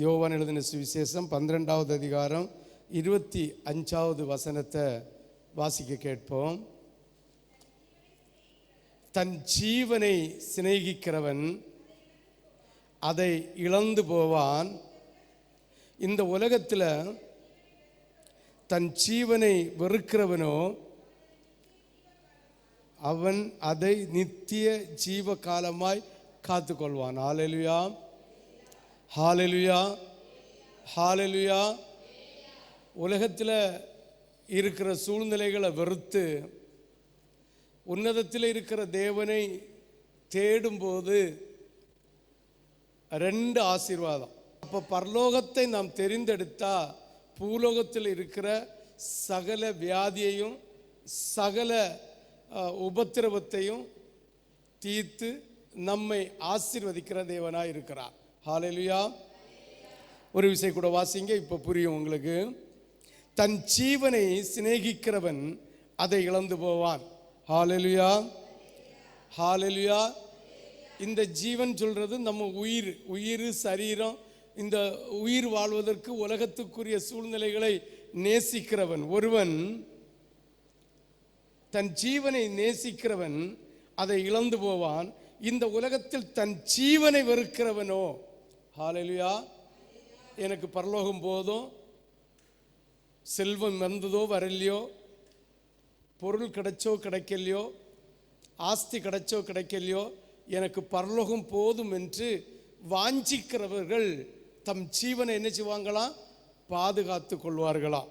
யோவான் எழுதின சுவிசேஷம் 12வது அதிகாரம் 25வது வசனத்தை வாசிக்க கேட்போம். தன் ஜீவனை சிநேகிக்கிறவன் அதை இழந்து போவான். இந்த உலகத்தில் தன் ஜீவனை வெறுக்கிறவனோ அவன் அதை நித்திய ஜீவ காலமாய் காத்து கொள்வான். ஹல்லேலூயா, ஹல்லேலூயா, ஹல்லேலூயா. உலகத்தில் இருக்கிற சூழ்நிலைகளை வெறுத்து உன்னதத்தில் இருக்கிற தேவனை தேடும்போது 2 ஆசீர்வாதம். அப்போ பரலோகத்தை நாம் தெரிந்தெடுத்தா பூலோகத்தில் இருக்கிற சகல வியாதியையும் சகல உபத்திரவத்தையும் தீர்த்து நம்மை ஆசீர்வதிக்கிற தேவனாய் இருக்கிறார். ஹல்லேலூயா. ஒரு விஷயம் கூட வாசிங்க, இப்போ புரியும் உங்களுக்கு. தன் ஜீவனை சிநேகிக்கிறவன் அதை இழந்து போவான். ஹல்லேலூயா, ஹல்லேலூயா. இந்த ஜீவன் சொல்றது நம்ம உயிர் சரீரம். இந்த உயிர் வாழ்வதற்கு உலகத்துக்குரிய சூழ்நிலைகளை நேசிக்கிறவன் ஒருவன், தன் ஜீவனை நேசிக்கிறவன் அதை இழந்து போவான். இந்த உலகத்தில் தன் ஜீவனை வெறுக்கிறவனோ, ஹல்லேலூயா, எனக்கு பரலோகம் போதும், செல்வம் வந்ததோ வரலையோ, பொருள் கிடைச்சோ கிடைக்கலையோ, ஆஸ்தி கிடைச்சோ கிடைக்கலையோ, எனக்கு பரலோகம் போதும் என்று வாஞ்சிக்கிறவர்கள் தம் ஜீவனை என்ன செய்வாங்களாம்? பாதுகாத்து கொள்வார்களாம்.